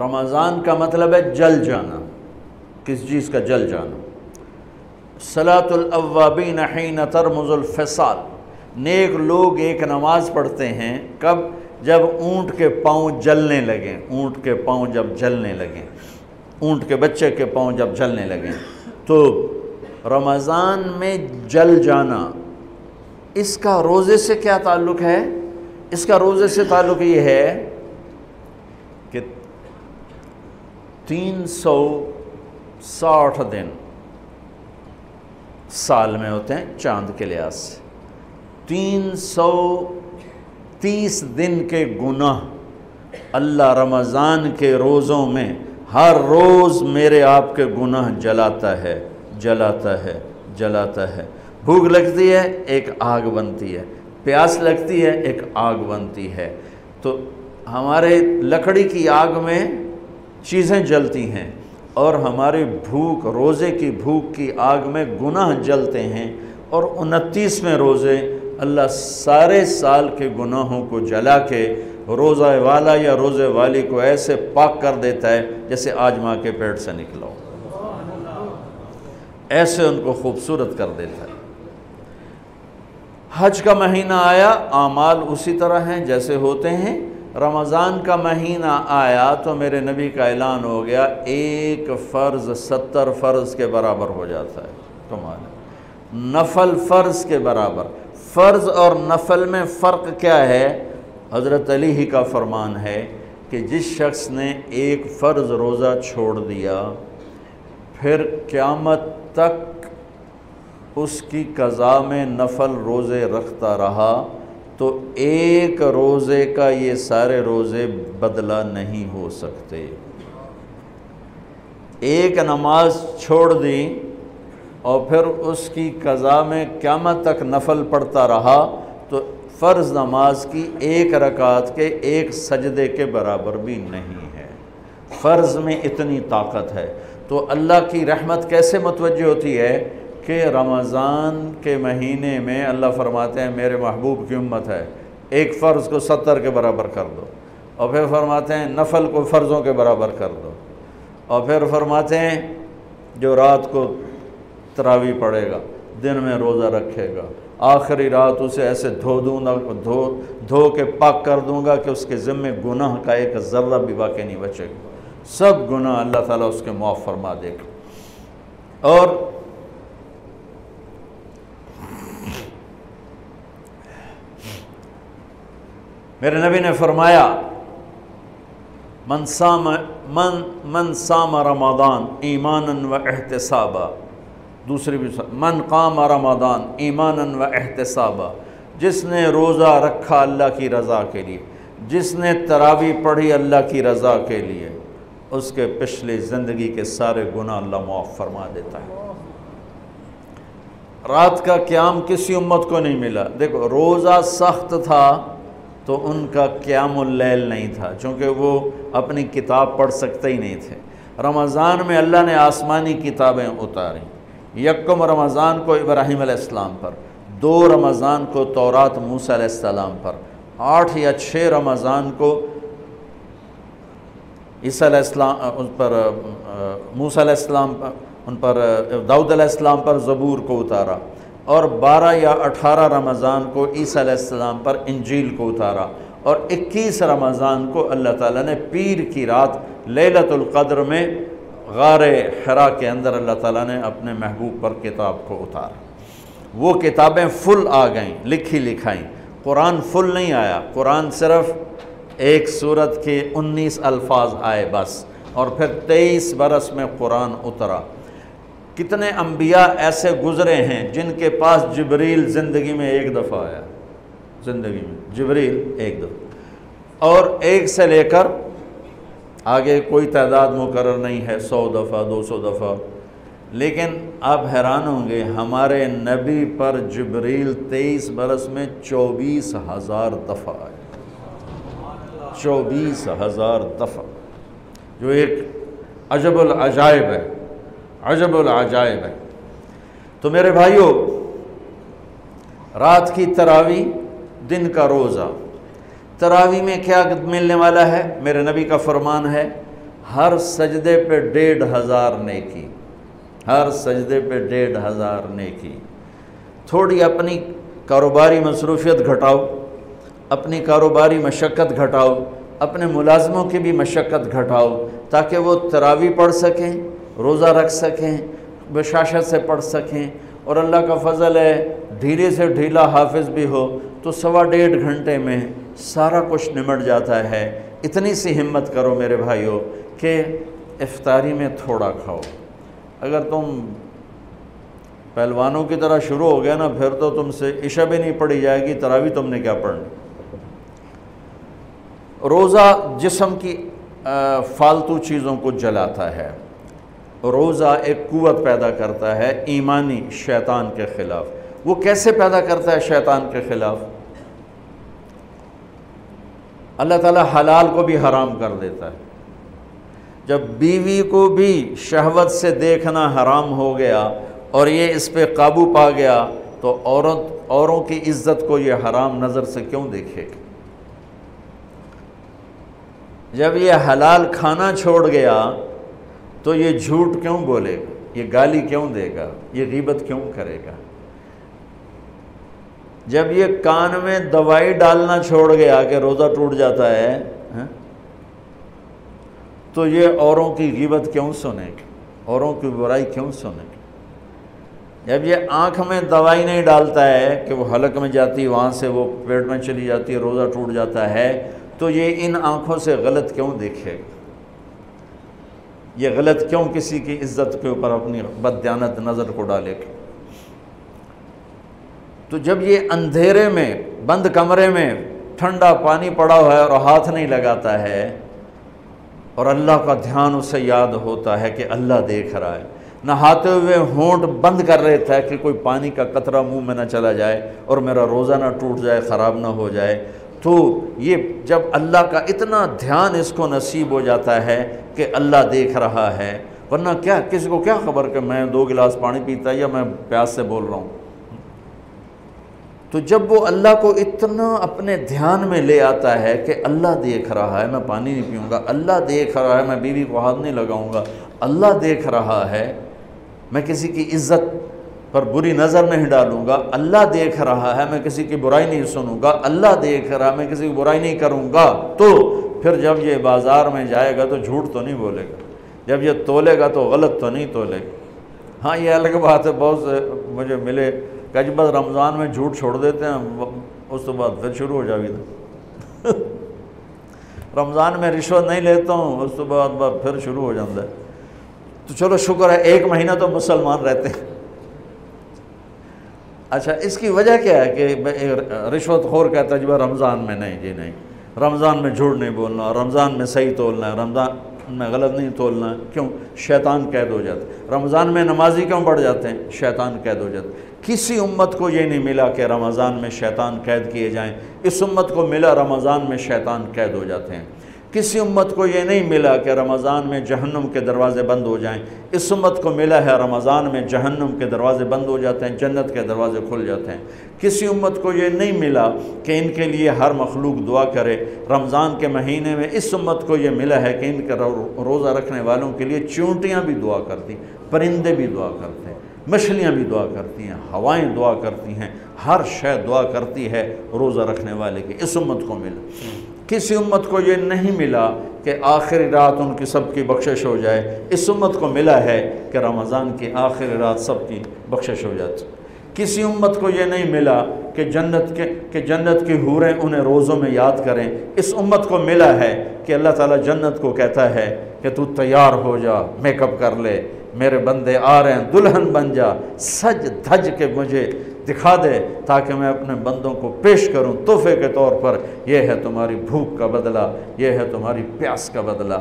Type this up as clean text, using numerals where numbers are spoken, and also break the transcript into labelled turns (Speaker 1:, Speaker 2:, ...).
Speaker 1: رمضان کا مطلب ہے جل جانا. کس چیز کا جل جانا؟ صلاۃ الاوابین حین ترمز الفصال. نیک لوگ ایک نماز پڑھتے ہیں کب؟ جب اونٹ کے پاؤں جلنے لگیں. اونٹ کے پاؤں جب جلنے لگیں، اونٹ کے بچے کے پاؤں جب جلنے لگیں. تو رمضان میں جل جانا، اس کا روزے سے کیا تعلق ہے؟ اس کا روزے سے تعلق یہ ہے کہ 360 دن سال میں ہوتے ہیں چاند کے لحاظ سے. 330 دن کے گناہ اللہ رمضان کے روزوں میں ہر روز میرے آپ کے گناہ جلاتا ہے، جلاتا ہے، جلاتا ہے. بھوک لگتی ہے ایک آگ بنتی ہے، پیاس لگتی ہے ایک آگ بنتی ہے. تو ہمارے لکڑی کی آگ میں چیزیں جلتی ہیں اور ہماری بھوک، روزے کی بھوک کی آگ میں گناہ جلتے ہیں. اور 29ویں روزے اللہ سارے سال کے گناہوں کو جلا کے روزہ والا یا روزے والی کو ایسے پاک کر دیتا ہے جیسے آج ماں کے پیٹ سے نکلا ہو. ایسے ان کو خوبصورت کر دیتا ہے. حج کا مہینہ آیا، اعمال اسی طرح ہیں جیسے ہوتے ہیں. رمضان کا مہینہ آیا تو میرے نبی کا اعلان ہو گیا ایک فرض 70 فرض کے برابر ہو جاتا ہے. کمال. نفل فرض کے برابر. فرض اور نفل میں فرق کیا ہے؟ حضرت علی ہی کا فرمان ہے کہ جس شخص نے ایک فرض روزہ چھوڑ دیا پھر قیامت تک اس کی قضا میں نفل روزے رکھتا رہا تو ایک روزے کا یہ سارے روزے بدلہ نہیں ہو سکتے. ایک نماز چھوڑ دی اور پھر اس کی قضا میں قیامت تک نفل پڑھتا رہا تو فرض نماز کی ایک رکعت کے ایک سجدے کے برابر بھی نہیں ہے. فرض میں اتنی طاقت ہے. تو اللہ کی رحمت کیسے متوجہ ہوتی ہے کہ رمضان کے مہینے میں اللہ فرماتے ہیں میرے محبوب کی امت ہے، ایک فرض کو 70 کے برابر کر دو. اور پھر فرماتے ہیں نفل کو فرضوں کے برابر کر دو. اور پھر فرماتے ہیں جو رات کو تراویح پڑھے گا، دن میں روزہ رکھے گا، آخری رات اسے ایسے دھو کے پاک کر دوں گا کہ اس کے ذمے گناہ کا ایک ذرہ بھی باقی نہیں بچے گا. سب گناہ اللہ تعالیٰ اس کے معاف فرما دے گا. اور میرے نبی نے فرمایا من صام رمضان ایمانا و احتسابا. دوسری بھی من قام رمضان ایمانا و احتسابا. جس نے روزہ رکھا اللہ کی رضا کے لیے، جس نے تراویح پڑھی اللہ کی رضا کے لیے، اس کے پچھلی زندگی کے سارے گناہ اللہ معاف فرما دیتا ہے. رات کا قیام کسی امت کو نہیں ملا. دیکھو روزہ سخت تھا تو ان کا قیام اللیل نہیں تھا چونکہ وہ اپنی کتاب پڑھ سکتے ہی نہیں تھے. رمضان میں اللہ نے آسمانی کتابیں اتاریں. یکم رمضان کو ابراہیم علیہ السلام پر، 2 رمضان کو تورات موسیٰ علیہ السلام پر، 8 یا 6 رمضان کو عیسیٰ علیہ السلام ان پر، موسیٰ علیہ السلام ان پر، داؤد علیہ السلام پر زبور کو اتارا. اور 12 یا 18 رمضان کو عیسیٰ علیہ السلام پر انجیل کو اتارا. اور 21 رمضان کو اللہ تعالیٰ نے پیر کی رات لیلۃ القدر میں غار حرا کے اندر اللہ تعالیٰ نے اپنے محبوب پر کتاب کو اتارا. وہ کتابیں فل آ گئیں، لکھی لکھائیں. قرآن فل نہیں آیا. قرآن صرف ایک سورت کے 19 الفاظ آئے بس. اور پھر 23 برس میں قرآن اترا. کتنے انبیاء ایسے گزرے ہیں جن کے پاس جبریل زندگی میں ایک دفعہ آیا، زندگی میں جبریل ایک دفعہ. اور 1 سے لے کر آگے کوئی تعداد مقرر نہیں ہے، 100 دفعہ 200 دفعہ. لیکن آپ حیران ہوں گے ہمارے نبی پر جبریل 23 برس میں 24,000 دفعہ آئے. 24,000 دفعہ، جو ایک عجب العجائب ہے، عجب العجائب ہے. تو میرے بھائیوں، رات کی تراویح، دن کا روزہ۔ تراویح میں کیا ملنے والا ہے؟ میرے نبی کا فرمان ہے ہر سجدے پہ 1500 نیکی، ہر سجدے پہ 1500 نیکی۔ تھوڑی اپنی کاروباری مصروفیت گھٹاؤ، اپنی کاروباری مشقت گھٹاؤ، اپنے ملازموں کی بھی مشقت گھٹاؤ تاکہ وہ تراویح پڑھ سکیں، روزہ رکھ سکیں، بشاشت سے پڑھ سکیں، اور اللہ کا فضل ہے ڈھیلے سے ڈھیلا حافظ بھی ہو تو 1.5 گھنٹے میں سارا کچھ نمٹ جاتا ہے۔ اتنی سی ہمت کرو میرے بھائیوں کہ افطاری میں تھوڑا کھاؤ۔ اگر تم پہلوانوں کی طرح شروع ہو گیا نا، پھر تو تم سے عشاء بھی نہیں پڑھی جائے گی، تراویح تم نے کیا پڑھنی۔ روزہ جسم کی فالتو چیزوں کو جلاتا ہے۔ روزہ ایک قوت پیدا کرتا ہے ایمانی شیطان کے خلاف۔ وہ کیسے پیدا کرتا ہے شیطان کے خلاف؟ اللہ تعالیٰ حلال کو بھی حرام کر دیتا ہے۔ جب بیوی کو بھی شہوت سے دیکھنا حرام ہو گیا اور یہ اس پہ قابو پا گیا تو اوروں کی عزت کو یہ حرام نظر سے کیوں دیکھے گا؟ جب یہ حلال کھانا چھوڑ گیا تو یہ جھوٹ کیوں بولے گا؟ یہ گالی کیوں دے گا؟ یہ غیبت کیوں کرے گا؟ جب یہ کان میں دوائی ڈالنا چھوڑ گیا کہ روزہ ٹوٹ جاتا ہے تو یہ اوروں کی غیبت کیوں سنے گا؟ اوروں کی برائی کیوں سنے گا؟ جب یہ آنکھ میں دوائی نہیں ڈالتا ہے کہ وہ حلق میں جاتی، وہاں سے وہ پیٹ میں چلی جاتی ہے، روزہ ٹوٹ جاتا ہے، تو یہ ان آنکھوں سے غلط کیوں دیکھے گا؟ یہ غلط کیوں کسی کی عزت کے اوپر اپنی بددیانت نظر کو ڈالے گا؟ تو جب یہ اندھیرے میں بند کمرے میں ٹھنڈا پانی پڑا ہوا ہے اور ہاتھ نہیں لگاتا ہے اور اللہ کا دھیان اسے یاد ہوتا ہے کہ اللہ دیکھ رہا ہے، نہاتے ہوئے ہونٹ بند کر لیتا ہے کہ کوئی پانی کا قطرہ منہ میں نہ چلا جائے اور میرا روزہ نہ ٹوٹ جائے، خراب نہ ہو جائے، تو یہ جب اللہ کا اتنا دھیان اس کو نصیب ہو جاتا ہے کہ اللہ دیکھ رہا ہے، ورنہ کیا کسی کو کیا خبر کہ میں 2 گلاس پانی پیتا ہے یا میں پیاس سے بول رہا ہوں۔ تو جب وہ اللہ کو اتنا اپنے دھیان میں لے آتا ہے کہ اللہ دیکھ رہا ہے، میں پانی نہیں پیوں گا، اللہ دیکھ رہا ہے، میں بیوی کو ہاتھ نہیں لگاؤں گا، اللہ دیکھ رہا ہے، میں کسی کی عزت پر بری نظر نہیں ڈالوں گا، اللہ دیکھ رہا ہے، میں کسی کی برائی نہیں سنوں گا، اللہ دیکھ رہا ہے، میں کسی کی برائی نہیں کروں گا، تو پھر جب یہ بازار میں جائے گا تو جھوٹ تو نہیں بولے گا، جب یہ تولے گا تو غلط تو نہیں تولے گا۔ ہاں یہ الگ بات ہے، بہت سے مجھے ملے کہ جب بس رمضان میں جھوٹ چھوڑ دیتے ہیں، اس تو بعد پھر شروع ہو جاوی تھا رمضان میں رشوت نہیں لیتا ہوں، اس تو بعد پھر شروع ہو جاتا ہے۔ تو چلو شکر ہے 1 مہینہ تو مسلمان رہتے ہیں۔ اچھا اس کی وجہ کیا ہے کہ رشوت خور کہتا ہے جی رمضان میں نہیں، جی نہیں، رمضان میں جھوٹ نہیں بولنا، رمضان میں صحیح تولنا ہے، رمضان میں غلط نہیں تولنا ہے۔ کیوں؟ شیطان قید ہو جاتا ہے۔ رمضان میں نمازی کیوں بڑھ جاتے ہیں؟ شیطان قید ہو جاتا ہے۔ کسی امت کو یہ نہیں ملا کہ رمضان میں شیطان قید کیے جائیں، اس امت کو ملا رمضان میں شیطان قید ہو جاتے ہیں۔ کسی امت کو یہ نہیں ملا کہ رمضان میں جہنم کے دروازے بند ہو جائیں، اس امت کو ملا ہے رمضان میں جہنم کے دروازے بند ہو جاتے ہیں، جنت کے دروازے کھل جاتے ہیں۔ کسی امت کو یہ نہیں ملا کہ ان کے لیے ہر مخلوق دعا کرے، رمضان کے مہینے میں اس امت کو یہ ملا ہے کہ ان کے روزہ رکھنے والوں کے لیے چونٹیاں بھی دعا کرتی، پرندے بھی دعا کرتے ہیں، مچھلیاں بھی دعا کرتی ہیں، ہوائیں دعا کرتی ہیں، ہر شے دعا کرتی ہے روزہ رکھنے والے کی۔ اس امت کو ملا۔ کسی امت کو یہ نہیں ملا کہ آخری رات ان کی سب کی بخشش ہو جائے، اس امت کو ملا ہے کہ رمضان کی آخری رات سب کی بخشش ہو جاتی۔ کسی امت کو یہ نہیں ملا کہ جنت کی حوریں انہیں روزوں میں یاد کریں، اس امت کو ملا ہے کہ اللہ تعالیٰ جنت کو کہتا ہے کہ تو تیار ہو جا، میک اپ کر لے، میرے بندے آ رہے ہیں، دلہن بن جا، سج دھج کے مجھے دکھا دے تاکہ میں اپنے بندوں کو پیش کروں تحفے کے طور پر۔ یہ ہے تمہاری بھوک کا بدلہ، یہ ہے تمہاری پیاس کا بدلہ۔